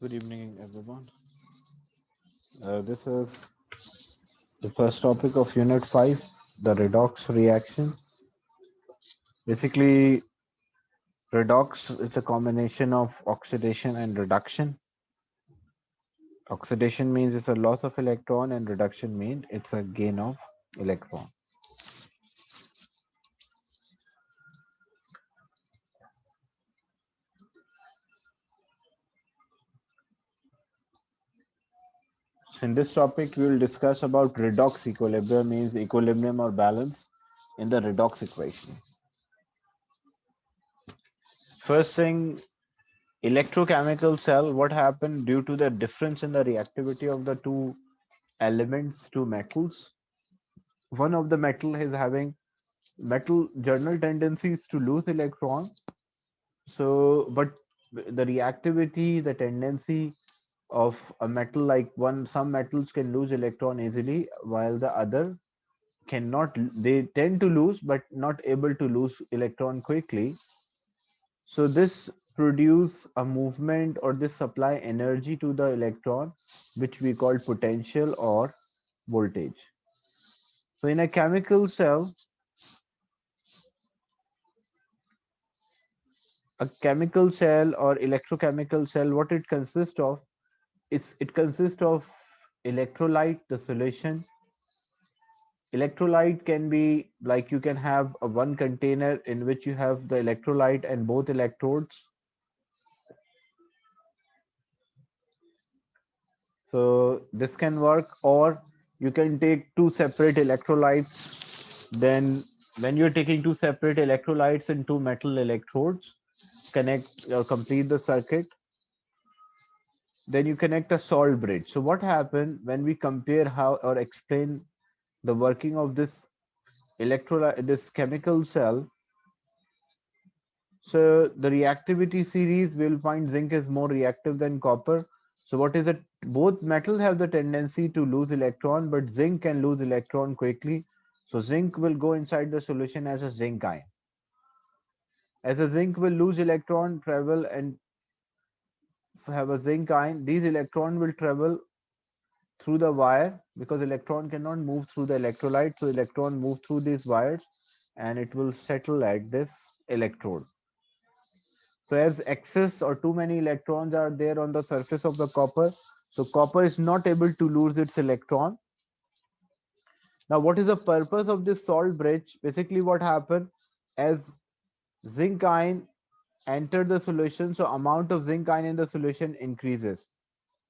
Good evening, everyone. This is the first topic of Unit 5, the redox reaction. Basically, redox is a combination of oxidation and reduction. Oxidation means it's a loss of electron, and reduction means it's a gain of electron. So in this topic, we will discuss about redox equilibrium, means equilibrium or balance in the redox equation. First thing, electrochemical cell, what happened due to the difference in the reactivity of the two elements, two metals. One of the metal is having metal general tendencies to lose electron. So, but the reactivity, the tendency of a metal, like some metals can lose electron easily, while the other cannot. They tend to lose, but not able to lose electron quickly. So this produce a movement, or this supply energy to the electron, which we call potential or voltage. So in a chemical cell, a chemical cell or electrochemical cell, what it consists of is it consists of electrolyte, the solution. Electrolyte can be like, you can have a one container in which you have the electrolyte and both electrodes. So this can work, or you can take two separate electrolytes. Then when you're taking two separate electrolytes and two metal electrodes, connect or complete the circuit, then you connect a salt bridge. So what happened when we compare how or explain the working of this electrolyte, this chemical cell? So the reactivity series, will find zinc is more reactive than copper. So what is it? Both metal have the tendency to lose electron, but zinc can lose electron quickly. So zinc will go inside the solution as a zinc ion. As a zinc will lose electron, travel and have a zinc ion, these electron will travel through the wire, because electron cannot move through the electrolyte. So electron move through these wires and it will settle at this electrode. So as excess or too many electrons are there on the surface of the copper, so copper is not able to lose its electron. Now what is the purpose of this salt bridge? Basically what happened, as zinc ion enter the solution, so amount of zinc ion in the solution increases.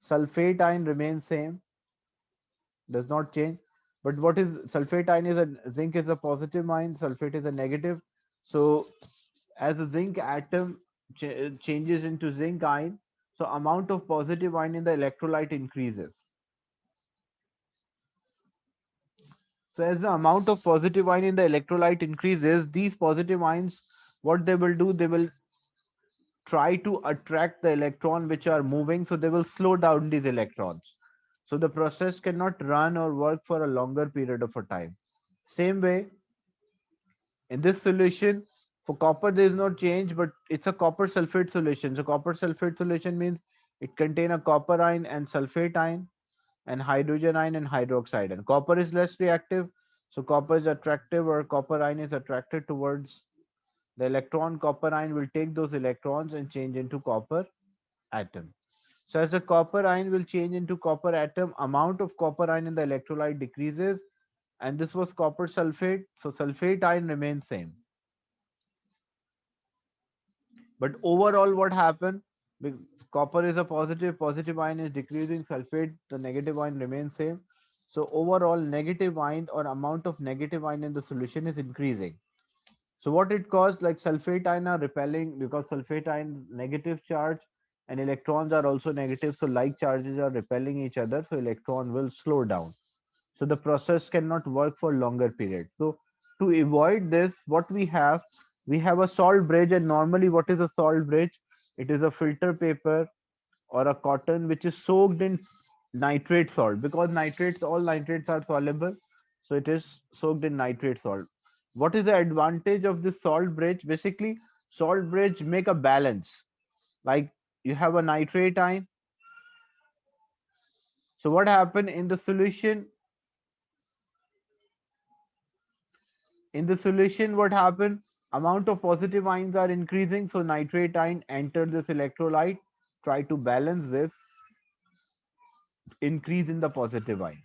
Sulfate ion remains same, does not change. But what is sulfate ion is a zinc is a positive ion, sulfate is a negative. So as the zinc atom changes into zinc ion, so amount of positive ion in the electrolyte increases. So as the amount of positive ion in the electrolyte increases, these positive ions, what they will do, they will try to attract the electron which are moving, so they will slow down these electrons. So the process cannot run or work for a longer period of a time. Same way, in this solution, for copper, there is no change, but it's a copper sulfate solution. So copper sulfate solution means it contains a copper ion and sulfate ion and hydrogen ion and hydroxide. And copper is less reactive. So copper is attractive, or copper ion is attracted towards the electron. Copper ion will take those electrons and change into copper atom. So as the copper ion will change into copper atom, amount of copper ion in the electrolyte decreases. And this was copper sulfate. So sulfate ion remains same. But overall, what happened? Because copper is a positive, positive ion is decreasing, sulfate, the negative ion remains same. So overall, negative ion or amount of negative ion in the solution is increasing. So what it caused, like sulfate ion are repelling, because sulfate ion negative charge and electrons are also negative. So like charges are repelling each other. So electron will slow down. So the process cannot work for longer period. So to avoid this, what we have a salt bridge. And normally what is a salt bridge? It is a filter paper or a cotton which is soaked in nitrate salt, because nitrates, all nitrates are soluble, so it is soaked in nitrate salt. What is the advantage of this salt bridge? Basically, salt bridge make a balance. Like, you have a nitrate ion, So what happened in the solution? In the solution, what happened? Amount of positive ions are increasing, so nitrate ion enter this electrolyte, try to balance this increase in the positive ion.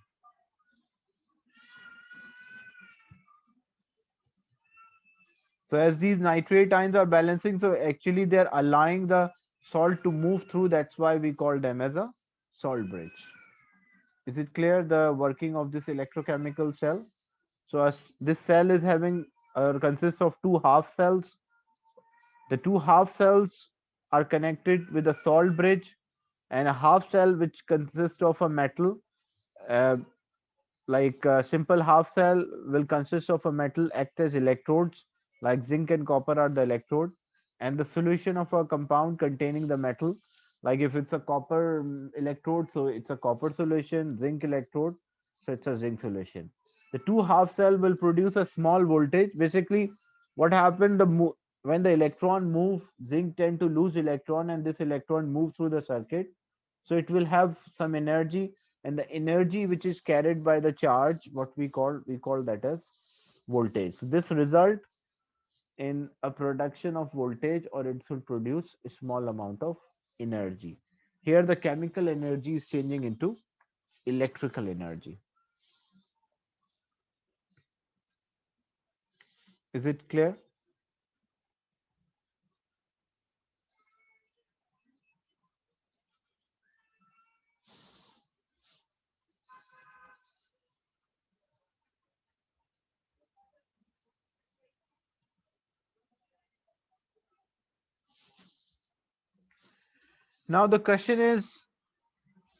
So as these nitrate ions are balancing, so actually they're allowing the salt to move through. That's why we call them as a salt bridge. Is it clear the working of this electrochemical cell? So as this cell is having consists of two half cells. The two half cells are connected with a salt bridge and a half cell which consists of a metal. Uh, like a simple half cell will consist of a metal act as electrodes, like zinc and copper are the electrode, and the solution of a compound containing the metal, like if it's a copper electrode, so it's a copper solution, zinc electrode, so it's a zinc solution. The two half cell will produce a small voltage. Basically what happened, when the electron move, zinc tend to lose electron and this electron move through the circuit, so it will have some energy, and the energy which is carried by the charge, what we call that as voltage. So this result in a production of voltage, or it should produce a small amount of energy. Here the chemical energy is changing into electrical energy. Is it clear? Now the question is,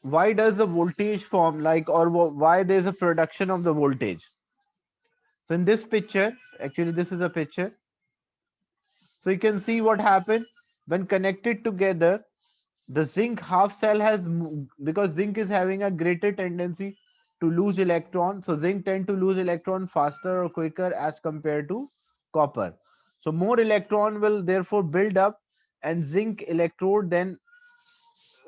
why does the voltage form, like, or why there's a production of the voltage? So in this picture, actually this is a picture. So you can see what happened when connected together. The zinc half cell has, because zinc is having a greater tendency to lose electron. So zinc tend to lose electron faster or quicker as compared to copper. So more electron will therefore build up, and zinc electrode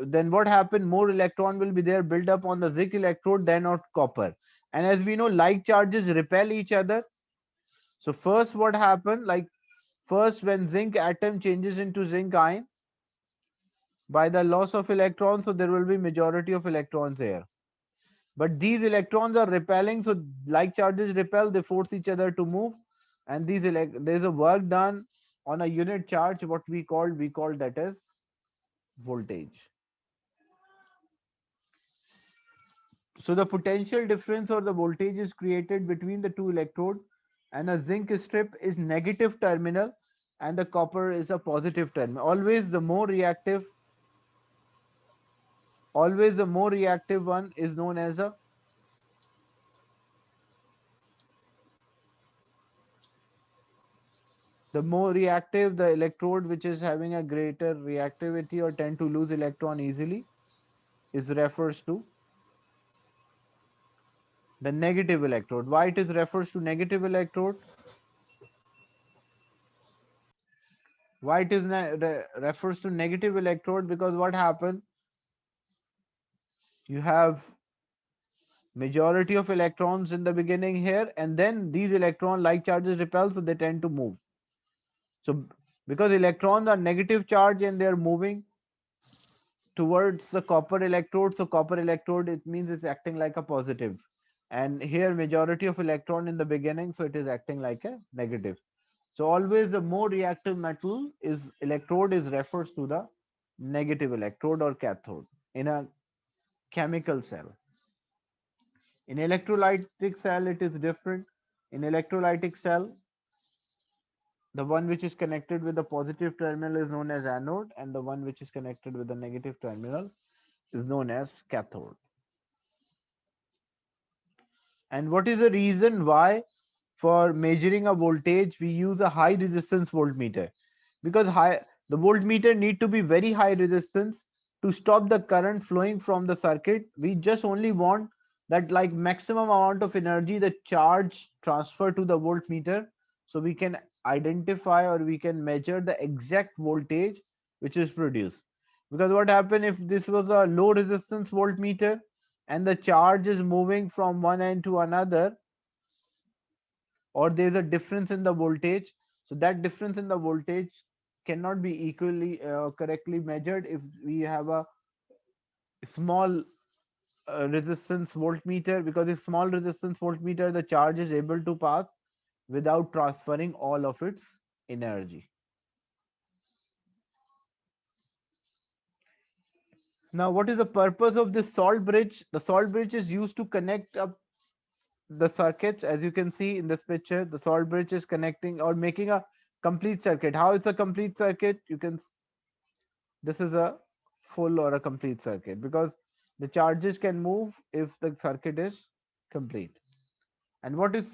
then what happened? More electron will be there build up on the zinc electrode than on copper. And as we know, like charges repel each other. So first what happened? Like first, when zinc atom changes into zinc ion by the loss of electrons, so there will be majority of electrons here. But these electrons are repelling, so like charges repel, they force each other to move, and there's a work done on a unit charge. What we call that as voltage. So the potential difference or the voltage is created between the two electrodes, and a zinc strip is negative terminal and the copper is a positive terminal. Always the more reactive one is known as a, the more reactive the electrode which is having a greater reactivity or tend to lose electron easily is refers to the negative electrode. Why it is refers to negative electrode? Why it is refers to negative electrode? Because what happened, you have majority of electrons in the beginning here, and then these electron like charges repel, so they tend to move. So because electrons are negative charge and they are moving towards the copper electrode, so copper electrode, it means it's acting like a positive, and here majority of electron in the beginning, so it is acting like a negative. So always the more reactive metal is electrode is refers to the negative electrode or cathode in a chemical cell. In electrolytic cell it is different. In electrolytic cell, the one which is connected with the positive terminal is known as anode, and the one which is connected with the negative terminal is known as cathode. And what is the reason why for measuring a voltage we use a high resistance voltmeter? Because the voltmeter need to be very high resistance to stop the current flowing from the circuit. We just only want that like maximum amount of energy the charge transfer to the voltmeter, so we can identify or we can measure the exact voltage which is produced. Because what happen if this was a low resistance voltmeter, and the charge is moving from one end to another, or there's a difference in the voltage, so that difference in the voltage cannot be equally correctly measured if we have a small resistance voltmeter, because if small resistance voltmeter, the charge is able to pass without transferring all of its energy. Now, what is the purpose of this salt bridge? The salt bridge is used to connect up the circuits. As you can see in this picture, the salt bridge is connecting or making a complete circuit. How it's a complete circuit? This is a full or a complete circuit, because the charges can move if the circuit is complete. And what is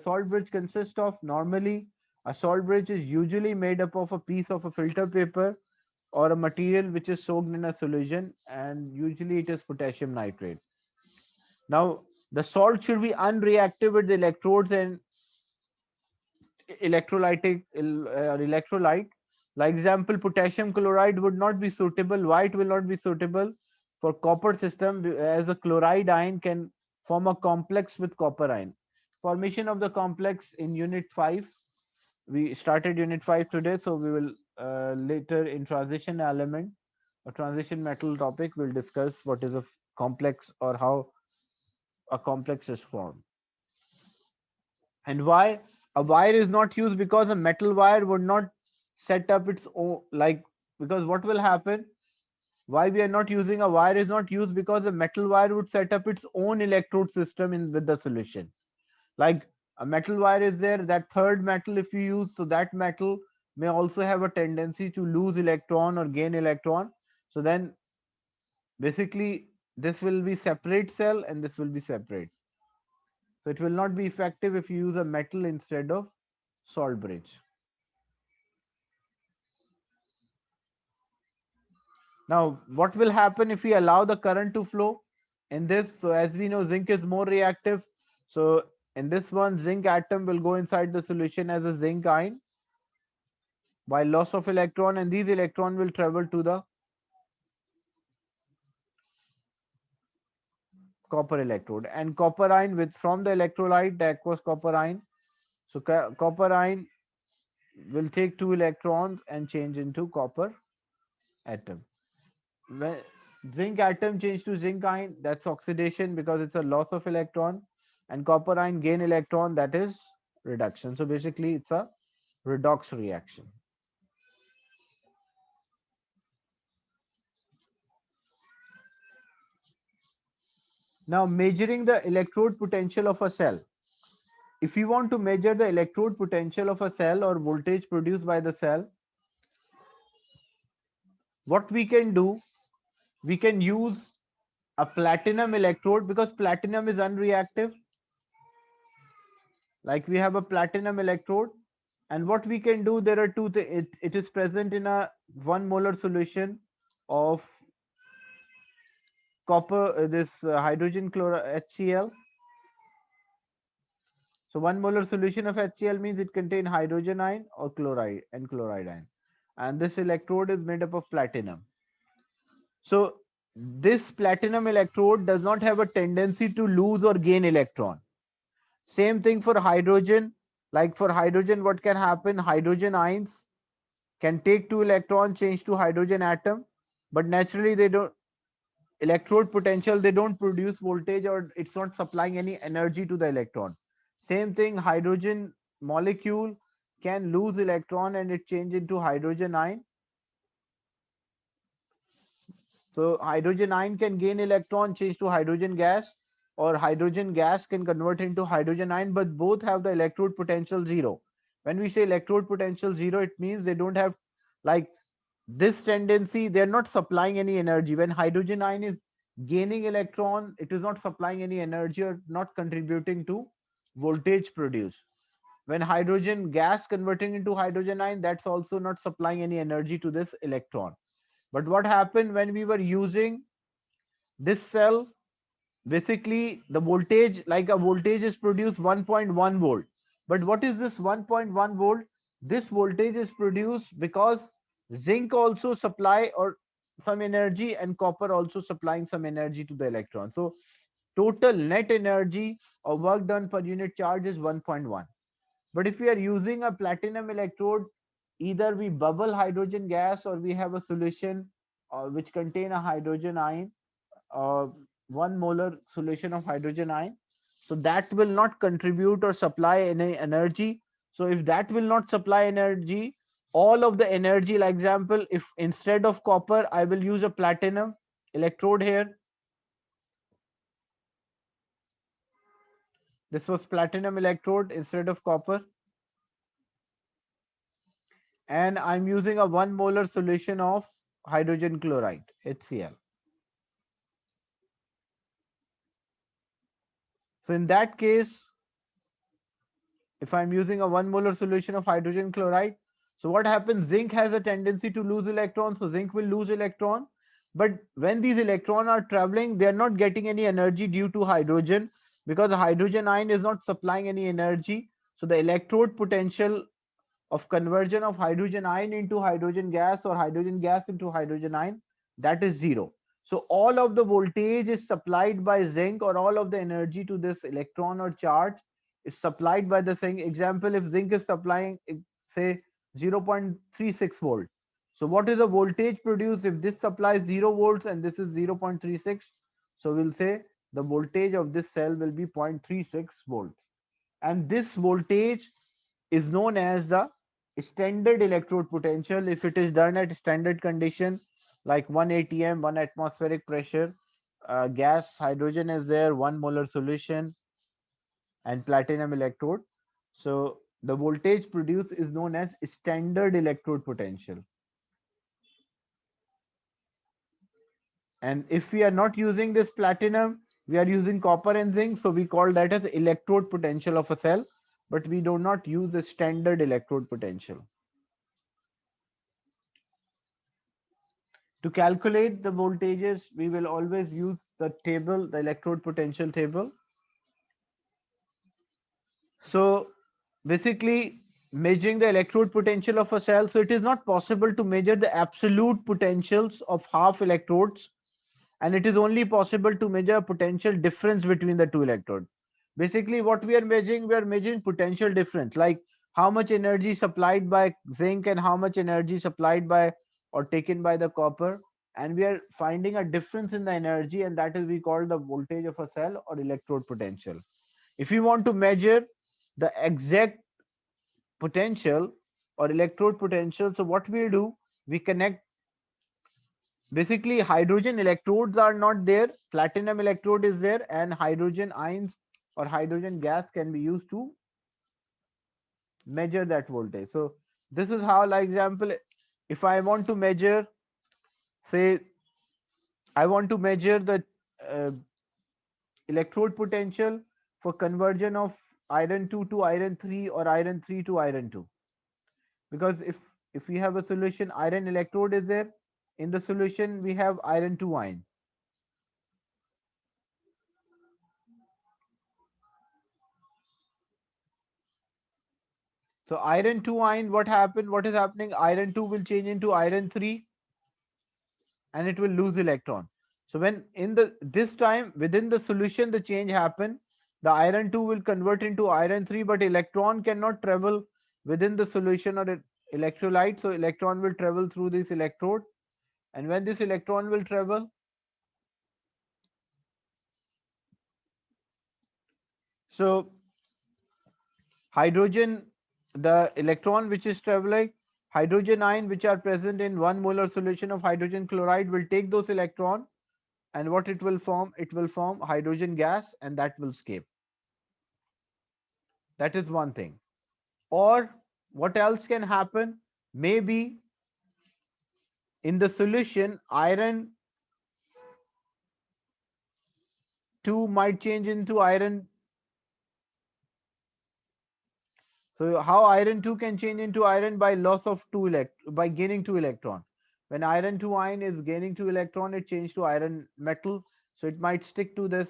salt bridge consist of? Normally, a salt bridge is usually made up of a piece of a filter paper or a material which is soaked in a solution, and usually it is potassium nitrate. Now, the salt should be unreactive with the electrodes and electrolyte. Like example, potassium chloride would not be suitable. Why it will not be suitable? For copper system, as a chloride ion can form a complex with copper ion. Formation of the complex in unit 5. We started unit 5 today, so we will later in transition element or transition metal topic, we'll discuss what is a complex or how a complex is formed. And why a wire is not used? Because a metal wire would not set up its own, like, because what will happen, why we are not using a wire is not used, because a metal wire would set up its own electrode system in with the solution. Like a metal wire is there, that third metal if you use, so that metal may also have a tendency to lose electron or gain electron. So then basically this will be separate cell and this will be separate. So it will not be effective if you use a metal instead of salt bridge. Now, what will happen if we allow the current to flow in this? So as we know, zinc is more reactive. So in this one, zinc atom will go inside the solution as a zinc ion by loss of electron, and these electron will travel to the copper electrode, and copper ion with from the electrolyte, the aqueous copper ion. So copper ion will take two electrons and change into copper atom. When zinc atom change to zinc ion, that's oxidation because it's a loss of electron, and copper ion gain electron, that is reduction. So basically it's a redox reaction. Now, measuring the electrode potential of a cell. If you want to measure the electrode potential of a cell or voltage produced by the cell, what we can do, we can use a platinum electrode, because platinum is unreactive. Like we have a platinum electrode, and what we can do, there are two things. It is present in a 1 molar solution of copper, this hydrogen chloride HCl. So 1 molar solution of HCl means it contains hydrogen ion or chloride and chloride ion, and this electrode is made up of platinum. So this platinum electrode does not have a tendency to lose or gain electron. Same thing for hydrogen. Like for hydrogen, what can happen? Hydrogen ions can take two electrons, change to hydrogen atom, but naturally they don't, electrode potential, they don't produce voltage, or it's not supplying any energy to the electron. Same thing, hydrogen molecule can lose electron and it change into hydrogen ion. So hydrogen ion can gain electron, change to hydrogen gas, or hydrogen gas can convert into hydrogen ion, but both have the electrode potential 0. When we say electrode potential 0, it means they don't have, like, this tendency, they're not supplying any energy. When hydrogen ion is gaining electron, it is not supplying any energy or not contributing to voltage produced. When hydrogen gas converting into hydrogen ion, that's also not supplying any energy to this electron. But what happened when we were using this cell, basically the voltage, like a voltage is produced 1.1 volt. But what is this 1.1 volt? This voltage is produced because zinc also supply, or some energy, and copper also supplying some energy to the electron. So total net energy of work done per unit charge is 1.1. But if we are using a platinum electrode, either we bubble hydrogen gas or we have a solution which contain a hydrogen ion, uh, 1 molar solution of hydrogen ion. So that will not contribute or supply any energy. So if that will not supply energy, all of the energy, like example, if instead of copper, I will use a platinum electrode here. This was platinum electrode instead of copper. And I'm using a 1 molar solution of hydrogen chloride, HCl. So in that case, if I'm using a 1 molar solution of hydrogen chloride, so what happens? Zinc has a tendency to lose electrons, so zinc will lose electron. But when these electrons are traveling, they are not getting any energy due to hydrogen, because the hydrogen ion is not supplying any energy. So the electrode potential of conversion of hydrogen ion into hydrogen gas or hydrogen gas into hydrogen ion, that is zero. So all of the voltage is supplied by zinc, or all of the energy to this electron or charge is supplied by the zinc. Example, if zinc is supplying say 0.36 volt, so what is the voltage produced if this supplies 0 volts and this is 0.36? So we'll say the voltage of this cell will be 0.36 volts, and this voltage is known as the standard electrode potential if it is done at standard condition, like 1 atm, 1 atmospheric pressure, gas, hydrogen is there, 1 molar solution, and platinum electrode. So the voltage produced is known as standard electrode potential. And if we are not using this platinum, we are using copper and zinc, so we call that as electrode potential of a cell, but we do not use the standard electrode potential. To calculate the voltages, we will always use the table, the electrode potential table. So basically, measuring the electrode potential of a cell, so it is not possible to measure the absolute potentials of half electrodes, and it is only possible to measure potential difference between the two electrodes. Basically, what we are measuring potential difference, like how much energy supplied by zinc and how much energy supplied by or taken by the copper, and we are finding a difference in the energy, and that is we call the voltage of a cell or electrode potential. If we want to measure the exact potential or electrode potential, so what we'll do, we connect. Basically, hydrogen electrodes are not there, platinum electrode is there, and hydrogen ions or hydrogen gas can be used to measure that voltage. So this is how, like example, if I want to measure, say, I want to measure the uh, electrode potential for conversion of iron 2 to iron 3 or iron 3 to iron 2. Because if we have a solution, iron electrode is there, in the solution we have iron 2 ion. So iron 2 ion, what is happening, iron 2 will change into iron 3 and it will lose electron. So when in the this time within the solution the change happen, the iron 2 will convert into iron 3, but electron cannot travel within the solution or electrolyte. So electron will travel through this electrode, and when this electron will travel, so hydrogen, the electron which is traveling, hydrogen ion which are present in 1 molar solution of hydrogen chloride will take those electron, and what it will form, it will form hydrogen gas, and that will escape. That is one thing. Or what else can happen, maybe in the solution iron 2 might change into iron. So how iron 2 can change into iron? By loss of by gaining 2 electron. When iron 2 ion is gaining 2 electron, it changes to iron metal, so it might stick to this.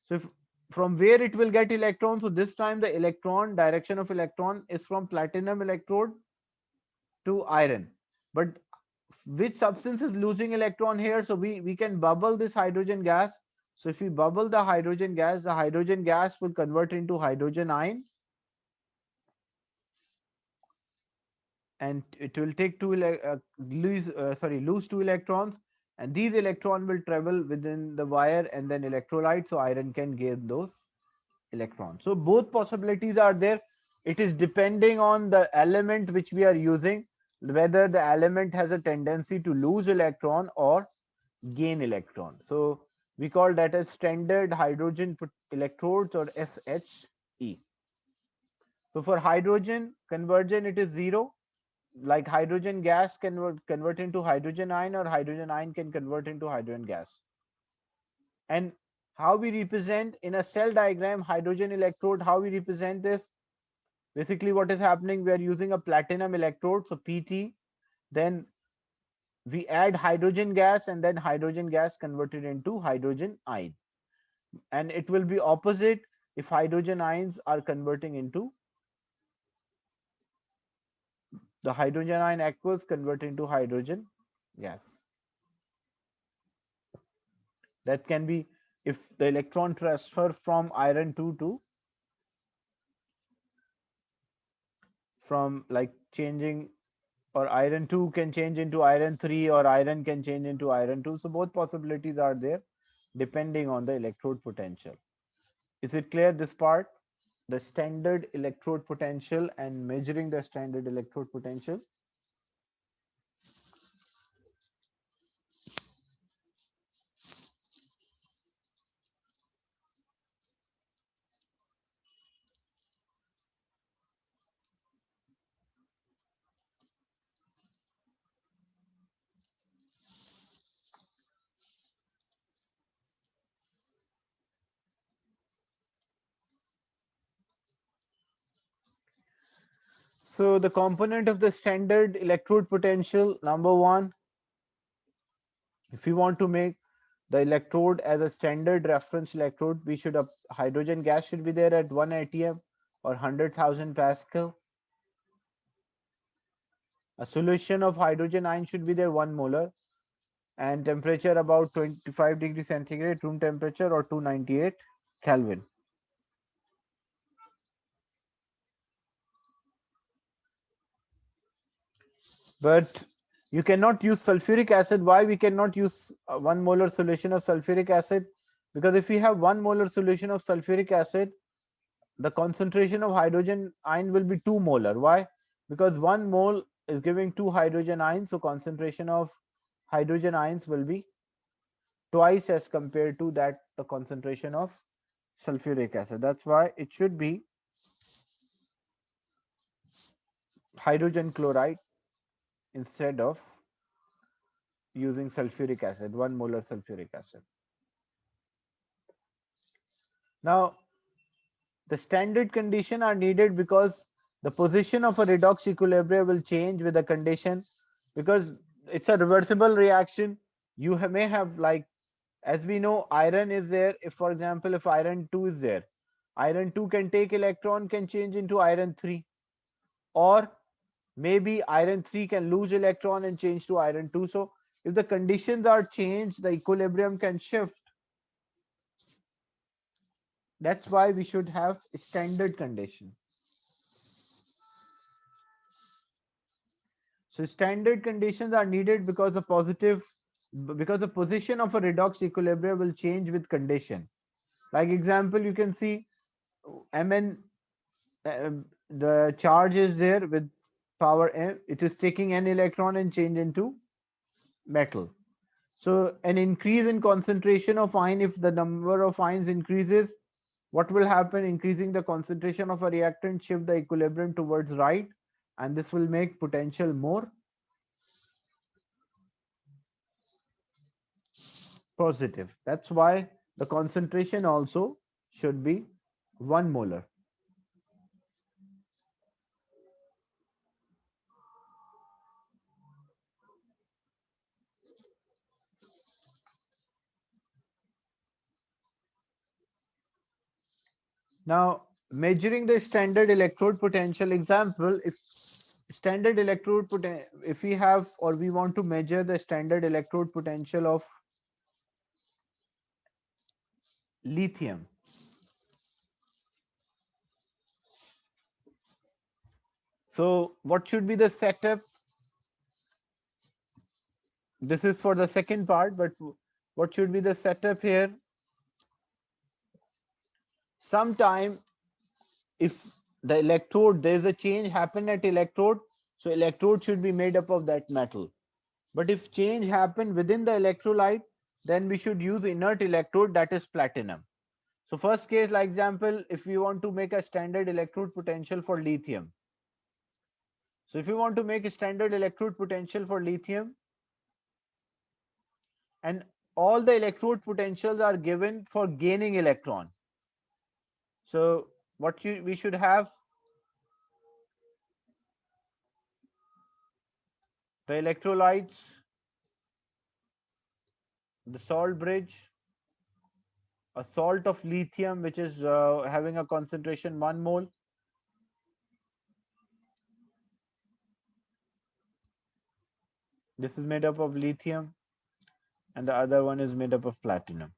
So if, from where it will get electron, so this time the electron direction of electron is from platinum electrode to iron. But which substance is losing electron here? So we can bubble this hydrogen gas. So if we bubble the hydrogen gas will convert into hydrogen ion, and it will take lose two electrons, and these electrons will travel within the wire and then electrolyte, so iron can gain those electrons. So both possibilities are there. It is depending on the element which we are using, whether the element has a tendency to lose electron or gain electron. So we call that as standard hydrogen electrodes, or SHE. So for hydrogen conversion, it is zero. Like hydrogen gas can convert into hydrogen ion, or hydrogen ion can convert into hydrogen gas. And how we represent in a cell diagram hydrogen electrode, how we represent this? Basically, what is happening? We are using a platinum electrode, so PT. Then we add hydrogen gas, and then hydrogen gas converted into hydrogen ion. And it will be opposite if hydrogen ions are converting into the hydrogen ion aqueous converting into hydrogen gas. That can be if the electron transfer from iron 2 to, from like changing, or iron 2 can change into iron 3, or iron can change into iron 2. So both possibilities are there depending on the electrode potential. Is it clear, this part? The standard electrode potential and measuring the standard electrode potential. So the component of the standard electrode potential, number one, if we want to make the electrode as a standard reference electrode, we should hydrogen gas should be there at 1 atm or 100,000 Pascal. A solution of hydrogen ion should be there 1 molar, and temperature about 25 degrees centigrade, room temperature, or 298 Kelvin. But you cannot use sulfuric acid. Why we cannot use 1 molar solution of sulfuric acid? Because if we have 1 molar solution of sulfuric acid, the concentration of hydrogen ion will be 2 molar. Why? Because 1 mole is giving 2 hydrogen ions, so concentration of hydrogen ions will be twice as compared to that the concentration of sulfuric acid. That's why it should be hydrogen chloride instead of using sulfuric acid, 1 molar sulfuric acid. Now, the standard condition are needed because the position of a redox equilibria will change with the condition, because it's a reversible reaction. You may have, like, as we know, iron is there. If, for example, if iron 2 is there, iron 2 can take electron, can change into iron 3, or maybe iron 3 can lose electron and change to iron 2. So if the conditions are changed, the equilibrium can shift. That's why we should have a standard condition. So standard conditions are needed because the position of a redox equilibrium will change with condition. Like example, you can see Mn, the charge is there with power m. It is taking an electron and change into metal. So an increase in concentration of ion, if the number of ions increases, what will happen? Increasing the concentration of a reactant shift the equilibrium towards right, and this will make potential more positive. That's why the concentration also should be 1 molar. Now, measuring the standard electrode potential, example, if standard electrode potential, if we have or we want to measure the standard electrode potential of lithium, so what should be the setup? This is for the second part, but what should be the setup here? Sometime if the electrode, there is a change happen at electrode, so electrode should be made up of that metal. But if change happen within the electrolyte, then we should use inert electrode, that is platinum. So first case, like example, if we want to make a standard electrode potential for lithium. So if you want to make a standard electrode potential for lithium, and all the electrode potentials are given for gaining electron. So we should have the electrolytes, the salt bridge, a salt of lithium which is having a concentration 1 mole. This is made up of lithium, and the other one is made up of platinum.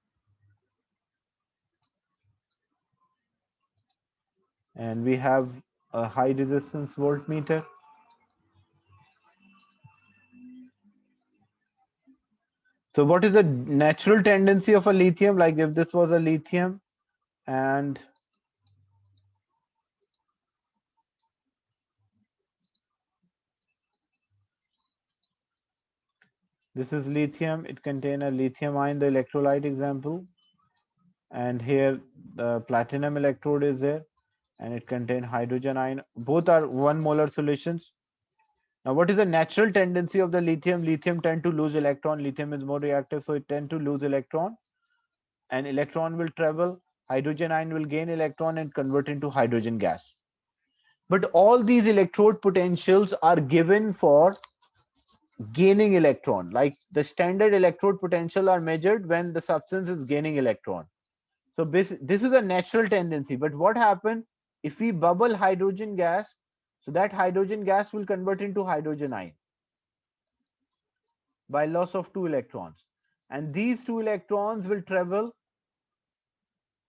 And we have a high resistance voltmeter. So what is the natural tendency of a lithium? Like if this was a lithium and this is lithium, it contains a lithium ion, the electrolyte example. And here the platinum electrode is there and it contains hydrogen ion. Both are 1 molar solutions. Now, what is the natural tendency of the lithium? Lithium tend to lose electron. Lithium is more reactive, so it tend to lose electron. And electron will travel. Hydrogen ion will gain electron and convert into hydrogen gas. But all these electrode potentials are given for gaining electron. Like the standard electrode potential are measured when the substance is gaining electron. So this is a natural tendency. But what happens if we bubble hydrogen gas? So that hydrogen gas will convert into hydrogen ion by loss of 2 electrons. And these 2 electrons will travel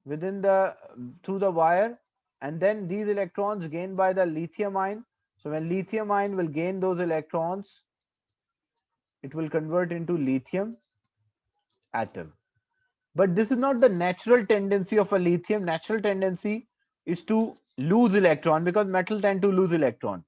within the through the wire, and then these electrons gained by the lithium ion. So when lithium ion will gain those electrons, it will convert into lithium atom. But this is not the natural tendency of a lithium. Natural tendency is to lose electron because metal tend to lose electron.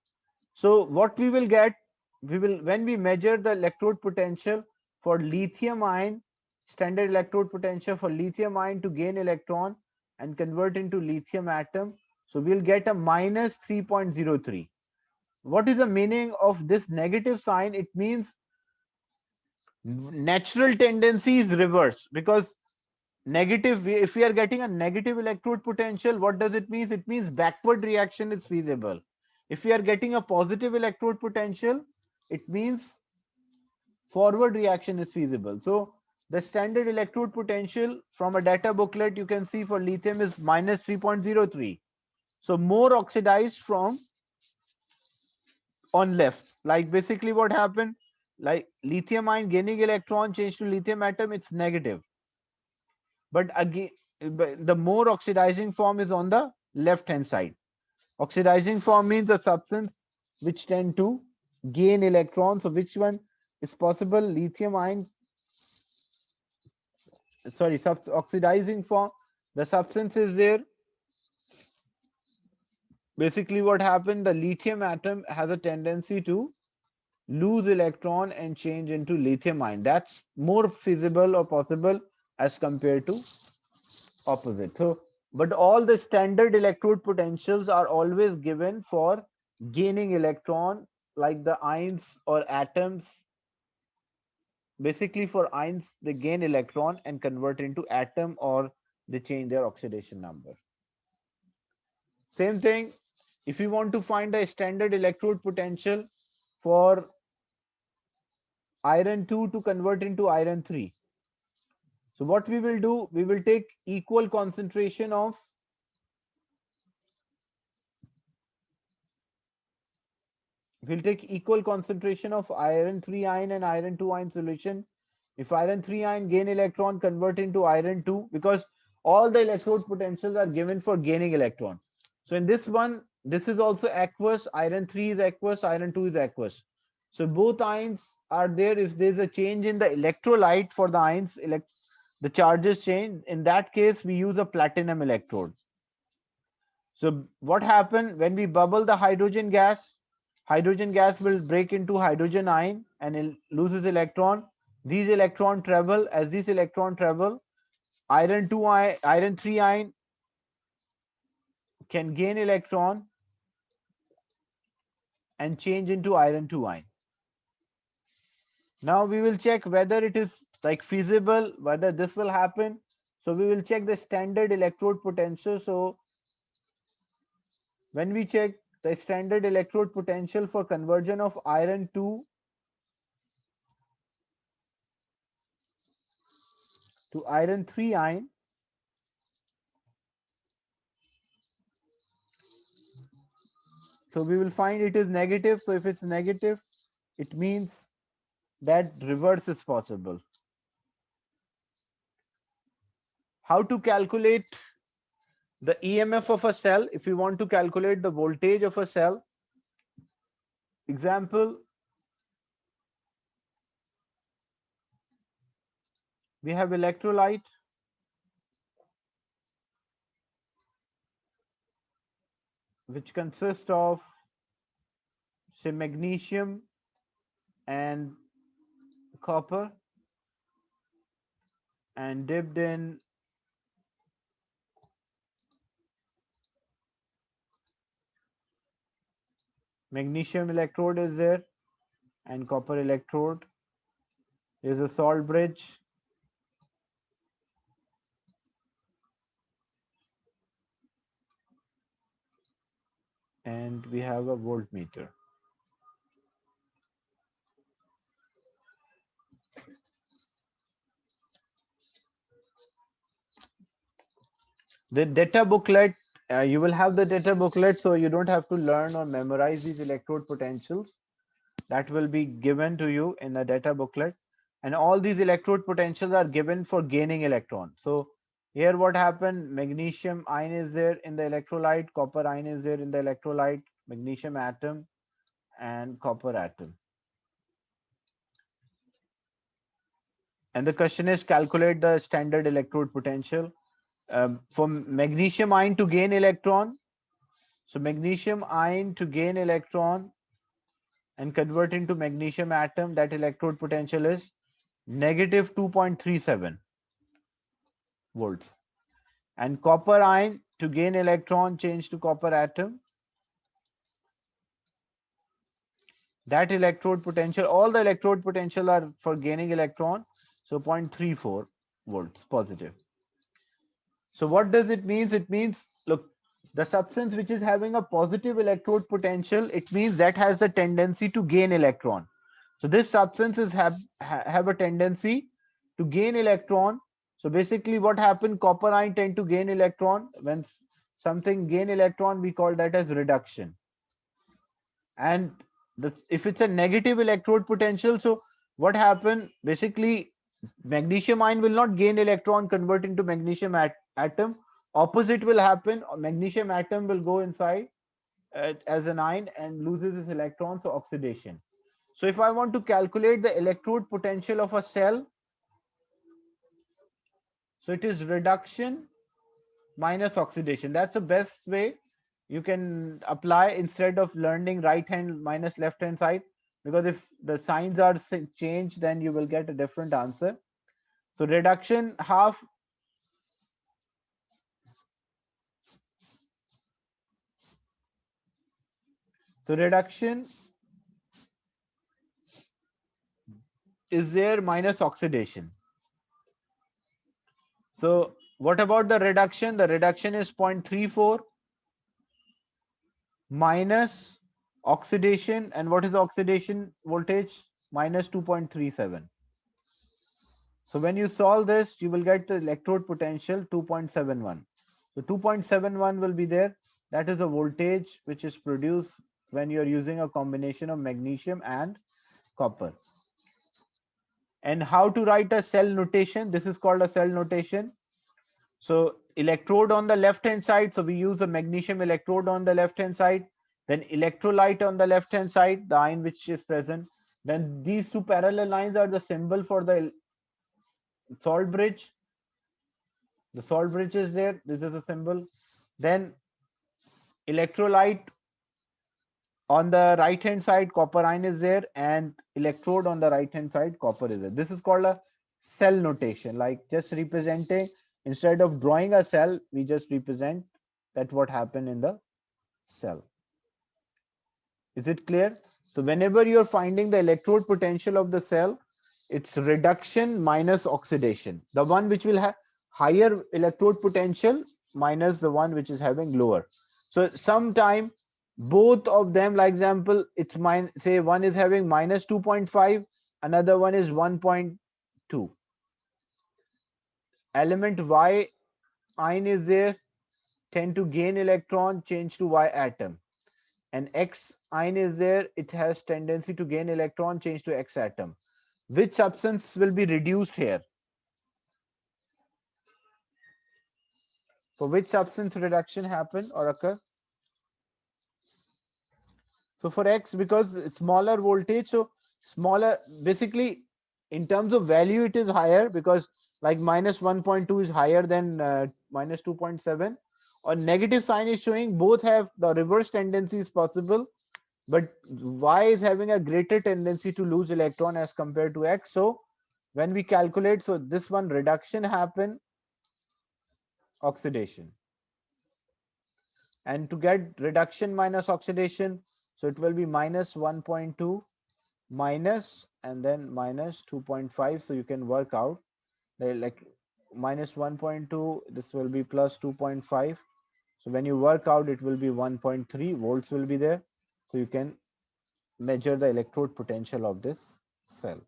So what we will get, when we measure the electrode potential for lithium ion, standard electrode potential for lithium ion to gain electron and convert into lithium atom, so we'll get a minus 3.03. What is the meaning of this negative sign? It means natural tendency is reverse, because negative, if we are getting a negative electrode potential, what does it mean? It means backward reaction is feasible. If we are getting a positive electrode potential, it means forward reaction is feasible. So the standard electrode potential from a data booklet you can see for lithium is minus 3.03. So more oxidized from on left. Like basically what happened, like lithium ion gaining electron change to lithium atom, it's negative. But again, the more oxidizing form is on the left hand side. Oxidizing form means a substance which tend to gain electrons. So which one is possible? Lithium ion, sorry, oxidizing form, the substance is there. Basically what happened, the lithium atom has a tendency to lose electron and change into lithium ion. That's more feasible or possible as compared to opposite. So but all the standard electrode potentials are always given for gaining electron, like the ions or atoms. Basically for ions, they gain electron and convert into atom, or they change their oxidation number. Same thing, if you want to find a standard electrode potential for iron 2 to convert into iron 3. So what we will do, we will take equal concentration of we'll take equal concentration of iron 3 ion and iron 2 ion solution. If iron 3 ion gain electron, convert into iron 2, because all the electrode potentials are given for gaining electron. So in this one, this is also aqueous, iron 3 is aqueous, iron 2 is aqueous. So both ions are there. If there's a change in the electrolyte for the ions, the charges change. In that case, we use a platinum electrode. So what happened when we bubble the hydrogen gas? Hydrogen gas will break into hydrogen ion and it loses electron. These electron travel. As these electron travel, iron 2 ion, iron 3 ion can gain electron and change into iron 2 ion. Now we will check whether it is like feasible, whether this will happen. So we will check the standard electrode potential. So when we check the standard electrode potential for conversion of iron 2 to iron 3 ion, so we will find it is negative. So if it's negative, it means that reverse is possible. How to calculate the EMF of a cell? If we want to calculate the voltage of a cell, example, we have electrolyte which consists of, say, magnesium and copper and dipped in magnesium electrode is there and copper electrode. Is a salt bridge and we have a voltmeter. The data booklet, you will have the data booklet, so you don't have to learn or memorize these electrode potentials. That will be given to you in the data booklet. And all these electrode potentials are given for gaining electron. So here what happened, magnesium ion is there in the electrolyte, copper ion is there in the electrolyte, magnesium atom and copper atom. And the question is calculate the standard electrode potential. For magnesium ion to gain electron, so magnesium ion to gain electron and convert into magnesium atom, that electrode potential is negative 2.37 volts. And copper ion to gain electron, change to copper atom, that electrode potential, all the electrode potential are for gaining electron, so 0.34 volts positive. So what does it mean? It means, look, the substance which is having a positive electrode potential, it means that has the tendency to gain electron. So this substance is have a tendency to gain electron. So basically what happened, copper ion tend to gain electron. When something gain electron, we call that as reduction. And if it's a negative electrode potential, so what happened, basically magnesium ion will not gain electron, convert into magnesium atom. Opposite will happen, magnesium atom will go inside as an ion and loses its electrons, so oxidation. So if I want to calculate the electrode potential of a cell, so it is reduction minus oxidation. That's the best way you can apply instead of learning right hand minus left hand side, because if the signs are changed, then you will get a different answer. So reduction half so reduction is there minus oxidation. So what about the reduction? The reduction is 0.34 minus oxidation. And what is the oxidation voltage? Minus 2.37. So when you solve this, you will get the electrode potential 2.71. So 2.71 will be there. That is a voltage which is produced when you're using a combination of magnesium and copper. And how to write a cell notation? This is called a cell notation. So electrode on the left hand side, so we use a magnesium electrode on the left hand side, then electrolyte on the left hand side, the ion which is present. Then these two parallel lines are the symbol for the salt bridge. The salt bridge is there, this is a symbol. Then electrolyte on the right hand side, copper ion is there, and electrode on the right hand side, copper is there. This is called a cell notation, like just representing, instead of drawing a cell, we just represent that what happened in the cell. Is it clear? So whenever you're finding the electrode potential of the cell, it's reduction minus oxidation. The one which will have higher electrode potential minus the one which is having lower. So sometime both of them, like example, it's say one is having minus 2.5, another one is 1.2. Element Y ion is there, tend to gain electron, change to Y atom. And X ion is there, it has tendency to gain electron, change to X atom. Which substance will be reduced here? For which substance reduction happen or occur? So for X, because smaller voltage, so smaller, basically in terms of value it is higher, because like minus 1.2 is higher than minus 2.7, or negative sign is showing both have the reverse tendency is possible, but Y is having a greater tendency to lose electron as compared to X. So when we calculate, so this one reduction happen, oxidation. And to get reduction minus oxidation, so it will be minus 1.2 minus and then minus 2.5. So you can work out like minus 1.2, this will be plus 2.5. So when you work out, it will be 1.3 volts will be there. So you can measure the electrode potential of this cell.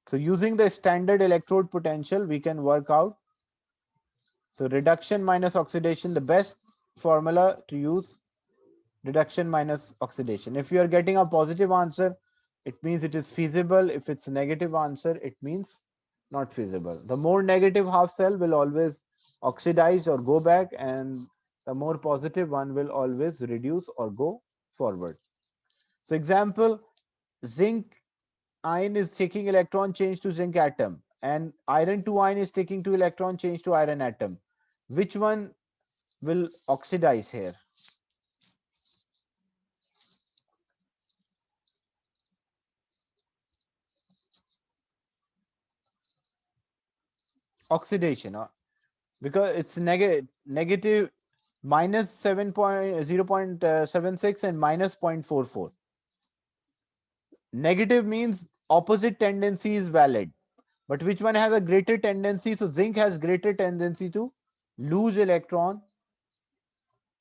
So using the standard electrode potential, we can work out. So reduction minus oxidation, the best formula to use, reduction minus oxidation. If you are getting a positive answer, it means it is feasible. If it's a negative answer, it means not feasible. The more negative half cell will always oxidize or go back, and the more positive one will always reduce or go forward. So example, zinc ion is taking electron change to zinc atom, and iron 2 ion is taking 2 electron change to iron atom. Which one will oxidize here? Oxidation, because it's negative minus 0.76 and minus 0.44. Negative means opposite tendency is valid, but which one has a greater tendency? So zinc has greater tendency to lose electron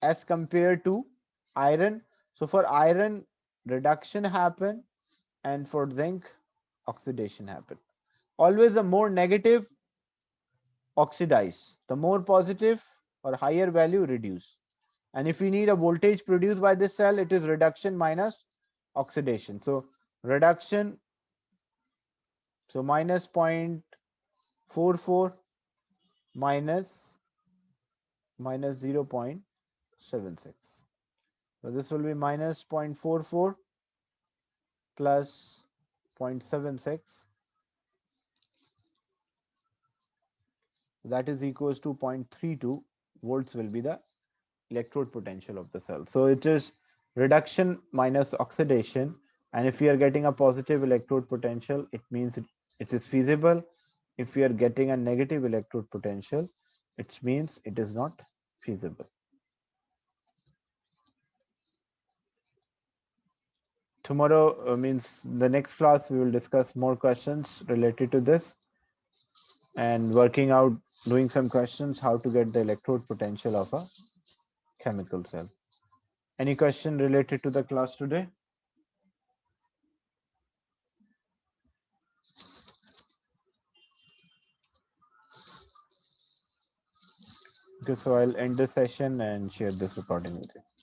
as compared to iron. So for iron, reduction happen, and for zinc, oxidation happen. Always the more negative oxidize, the more positive or higher value reduce. And if we need a voltage produced by this cell, it is reduction minus oxidation. So reduction, so minus 0.44 minus 0.76. So this will be minus 0.44 plus 0.76. That is equals to 0.32 volts will be the electrode potential of the cell. So it is reduction minus oxidation. And if we are getting a positive electrode potential, it means it is feasible. If we are getting a negative electrode potential, it means it is not feasible. Tomorrow means the next class, we will discuss more questions related to this and working out, doing some questions, how to get the electrode potential of a chemical cell. Any question related to the class today? Okay, so I'll end this session and share this recording with you.